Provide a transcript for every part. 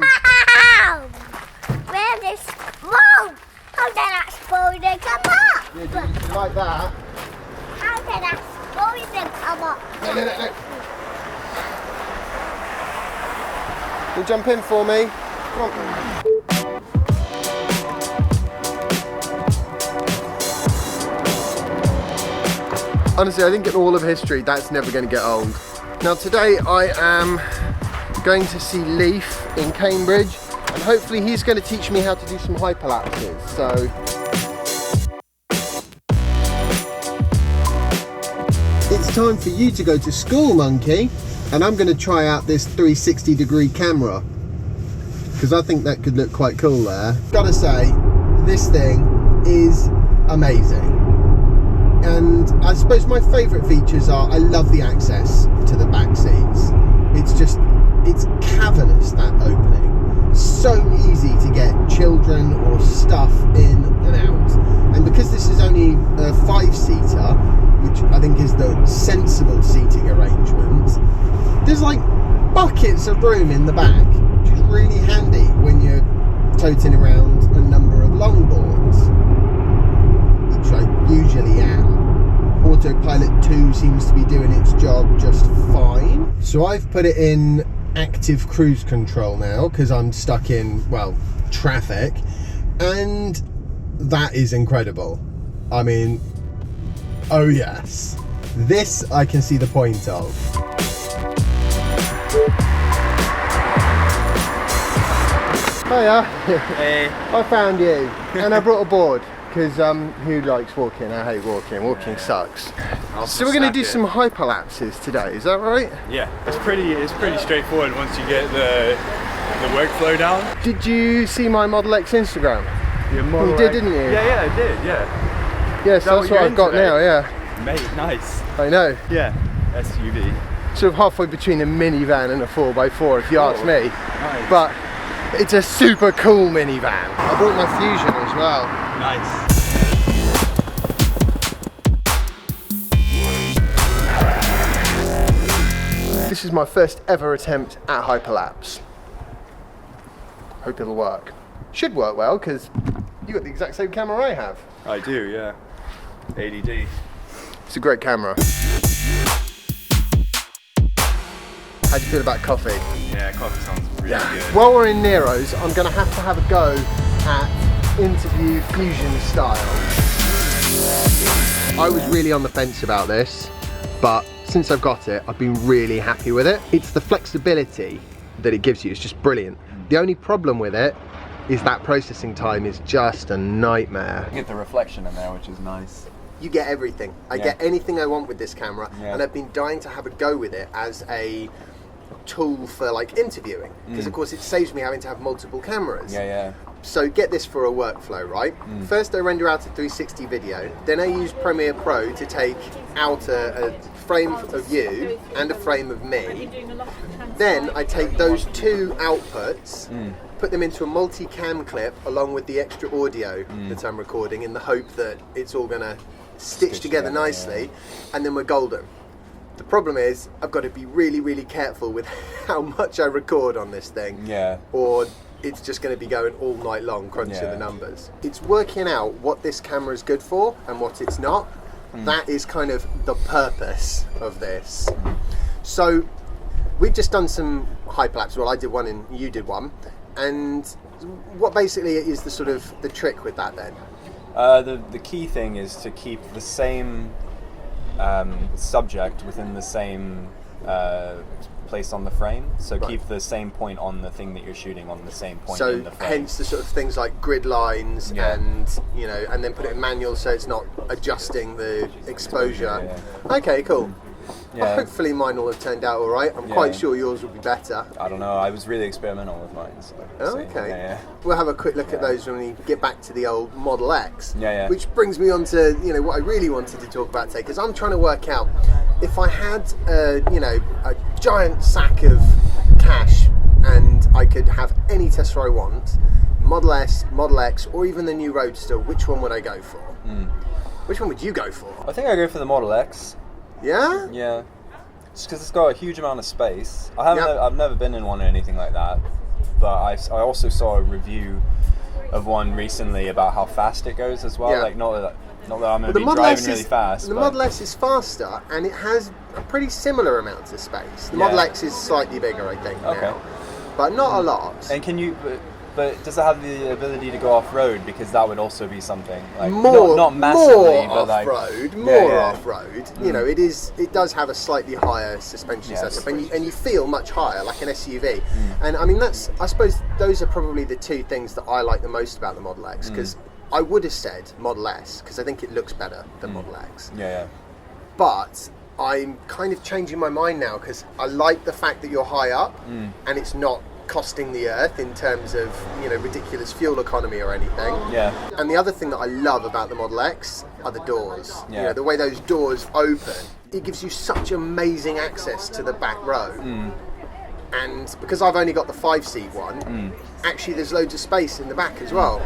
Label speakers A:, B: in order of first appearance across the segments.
A: again.
B: Where this Mom! How did that spoiler come up?
A: Yeah, you like that?
B: How did that spoiler come up?
A: No. You jump in for me. Come on. Honestly, I think in all of history, that's never going to get old. Now today I am going to see Leaf in Cambridge, and hopefully he's going to teach me how to do some hyperlapses. So it's time for you to go to school, monkey, and I'm going to try out this 360-degree camera because I think that could look quite cool there. Gotta say, this thing is amazing. And I suppose my favourite features are, I love the access to the back seats. It's cavernous, that opening. So easy to get children or stuff in and out. And because this is only a 5-seater, which I think is the sensible seating arrangement, there's like buckets of room in the back, which is really handy when you're toting around a number of longboards, which I usually am. Autopilot 2 seems to be doing its job just fine. So I've put it in active cruise control now because I'm stuck in, well, traffic, and that is incredible. I mean, oh yes, this I can see the point of. Hiya.
C: Hey.
A: I found you, and I brought a board. Because who likes walking? I hate walking. Walking sucks. So we're going to do some hyperlapses today. Is that right?
C: Yeah, it's pretty straightforward once you get the workflow down.
A: Did you see my Model X Instagram?
C: Your Model
A: You did,
C: X?
A: didn't you?
C: Yeah, I did. Yeah.
A: Yes, that's what I've got now. Yeah.
C: Mate, nice.
A: I know.
C: Yeah. SUV.
A: Sort of halfway between a minivan and a 4x4, if you ask me.
C: Nice.
A: But it's a super cool minivan. I brought my Fusion as well.
C: Nice.
A: This is my first ever attempt at hyperlapse. Hope it'll work. Should work well because you got the exact same camera I have.
C: I do, yeah. ADD.
A: It's a great camera. How do you feel about coffee?
C: Yeah, coffee sounds really good.
A: While we're in Nero's, I'm going to have a go at interview fusion style. I was really on the fence about this, but since I've got it, I've been really happy with it. It's the flexibility that it gives you, it's just brilliant. The only problem with it is that processing time is just a nightmare.
D: You get the reflection in there, which is nice.
A: You get everything. I get anything I want with this camera, and I've been dying to have a go with it as a tool for like interviewing, because of course it saves me having to have multiple cameras. So get this for a workflow, right? First I render out a 360 video, then I use Premiere Pro to take out a frame of you and a frame of me. Then I take those two outputs, put them into a multi-cam clip along with the extra audio that I'm recording, in the hope that it's all gonna stitch together nicely, and then we're golden. The problem is I've got to be really, really careful with how much I record on this thing, or it's just going to be going all night long crunching the numbers. It's working out what this camera is good for and what it's not. That is kind of the purpose of this. So we've just done some hyperlapse. Well, I did one and you did one. And what basically is the sort of the trick with that then?
D: The key thing is to keep the same subject within the same place on the frame. So keep the same point on the thing that you're shooting on the same point in the frame. So
A: hence the sort of things like grid lines and, you know, and then put it in manual so it's not adjusting the exposure. Okay, cool. Well, hopefully mine will have turned out all right. I'm quite sure yours will be better.
D: I don't know. I was really experimental with mine. So
A: okay. We'll have a quick look at those when we get back to the old Model X.
D: Which
A: brings me on to, you know, what I really wanted to talk about today, because I'm trying to work out if I had, you know, a giant sack of cash and I could have any Tesla I want, Model S, Model X, or even the new Roadster, which one would I go for? Which one would you go for?
D: I think I'd go for the Model X.
A: Yeah?
D: Yeah. Just because it's got a huge amount of space. I've never been in one or anything like that. but I also saw a review of one recently about how fast it goes as well.
A: Yeah.
D: Like not that I'm going to
A: The
D: be
A: Model
D: driving
A: S
D: really
A: is,
D: fast.
A: the
D: but
A: Model S is faster, and it has a pretty similar amount of space. The
D: Yeah.
A: Model X is slightly bigger, I think,
D: Okay.
A: now, but not a lot.
D: And can you? But does it have the ability to go off road? Because that would also be something like
A: More,
D: not massively,
A: more
D: but like
A: off-road,
D: Yeah,
A: more
D: yeah.
A: off-road. You know, it does have a slightly higher suspension
D: Yeah,
A: setup, and you feel much higher, like an SUV.
D: Mm.
A: And I mean, I suppose those are probably the two things that I like the most about the Model X, because I would have said Model S, because I think it looks better than Model X.
D: Yeah.
A: But I'm kind of changing my mind now, because I like the fact that you're high up, and it's not costing the earth in terms of, you know, ridiculous fuel economy or anything.
D: Yeah.
A: And the other thing that I love about the Model X are the doors.
D: Yeah.
A: You know, the way those doors open, it gives you such amazing access to the back row. And because I've only got the 5-seat one, actually there's loads of space in the back as well.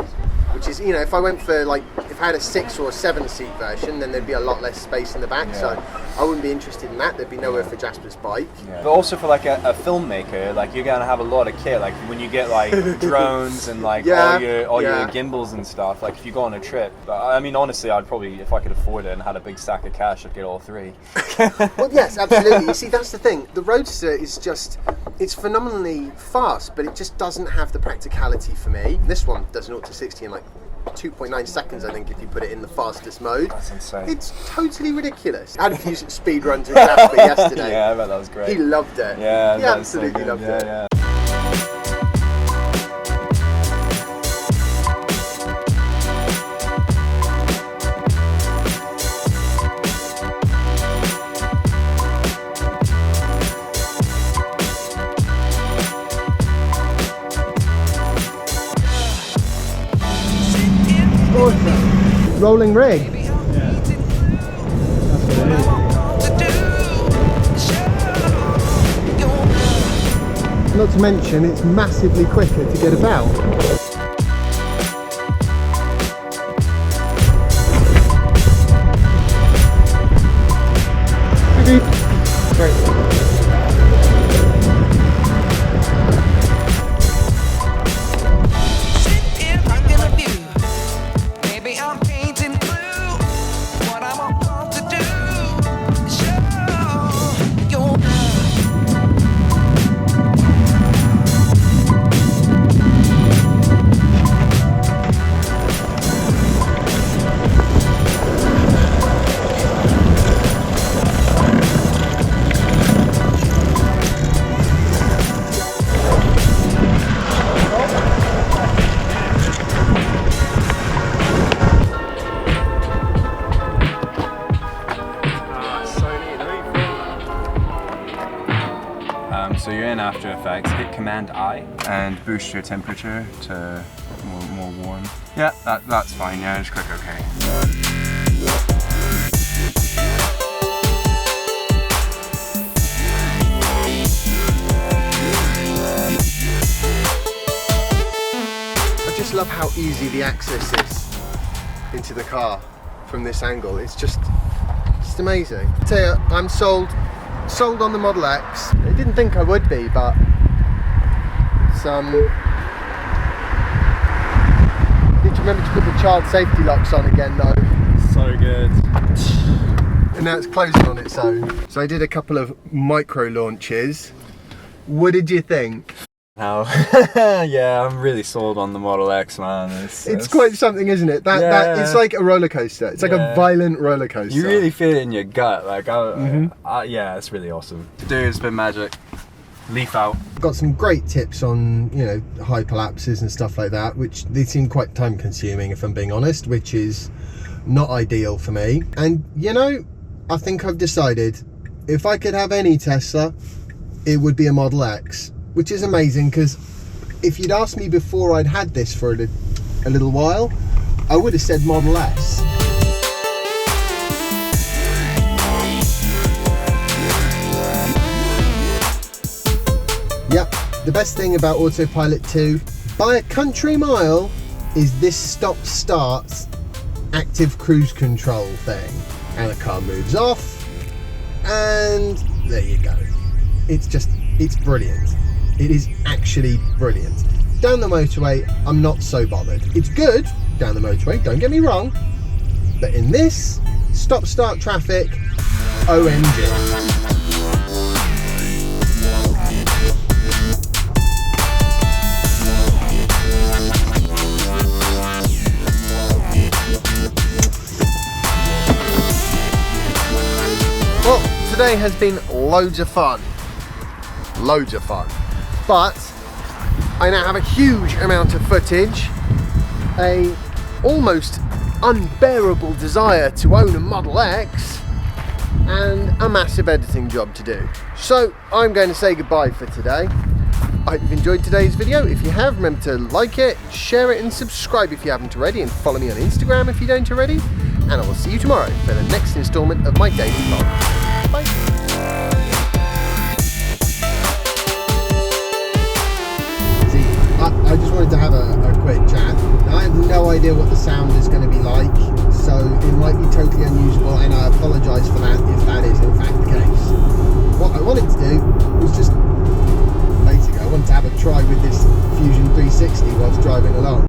A: Which is, you know, if I went for like, if I had a 6 or a 7-seat version, then there'd be a lot less space in the back.
D: Yeah.
A: So I wouldn't be interested in that. There'd be nowhere for Jasper's bike.
D: But also for like a filmmaker, like you're gonna have a lot of kit. Like when you get like drones and like
A: Yeah,
D: all your
A: yeah.
D: gimbals and stuff. Like if you go on a trip, but I mean honestly, I'd probably, if I could afford it and had a big stack of cash, I'd get all 3.
A: Well, yes, absolutely. You see, that's the thing. The Roadster is just, it's phenomenally fast, but it just doesn't have the practicality for me. This one does 0 to 60 in like 2.9 seconds, I think, if you put it in the fastest mode.
D: That's insane.
A: It's totally ridiculous. I had a few speed runs with Jasper yesterday.
D: Yeah, I bet that was great.
A: He loved it.
D: Yeah,
A: he
D: that was so
A: absolutely
D: good.
A: loved
D: Yeah,
A: it.
D: yeah.
A: Awesome. Rolling rig. Not to mention, it's massively quicker to get about.
D: So you're in After Effects, hit Command I and boost your temperature to more warm. Yeah, that's fine, yeah, just click OK.
A: I just love how easy the access is into the car from this angle. It's just amazing. I tell you, I'm sold on the Model X. I didn't think I would be, but it's need to remember to put the child safety locks on again though.
C: So good.
A: And now it's closing on its own. So I did a couple of micro launches. What did you think?
C: Now, yeah, I'm really sold on the Model X, man.
A: It's quite something, isn't it? That it's like a roller coaster. It's like a violent roller coaster.
C: You really feel it in your gut, like, yeah, it's really awesome. Dude, it's been magic. Leaf out.
A: Got some great tips on, you know, hyperlapses and stuff like that, which they seem quite time consuming if I'm being honest, which is not ideal for me. And you know, I think I've decided if I could have any Tesla, it would be a Model X, which is amazing because if you'd asked me before I'd had this for a little while, I would have said Model S. Yep, the best thing about Autopilot 2 by a country mile is this stop-start active cruise control thing. And the car moves off, and there you go. It's brilliant. It is actually brilliant. Down the motorway, I'm not so bothered. It's good down the motorway, don't get me wrong, but in this stop-start traffic, OMG. Well, today has been loads of fun. Loads of fun. But I now have a huge amount of footage, a almost unbearable desire to own a Model X, and a massive editing job to do. So I'm going to say goodbye for today. I hope you've enjoyed today's video. If you have, remember to like it, share it and subscribe if you haven't already, and follow me on Instagram if you don't already. And I will see you tomorrow for the next instalment of my daily vlog. Bye. I just wanted to have a quick chat. Now, I have no idea what the sound is going to be like, so it might be totally unusual, and I apologise for that if that is in fact the case. What I wanted to do was just, basically I wanted to have a try with this Fusion 360 whilst driving along.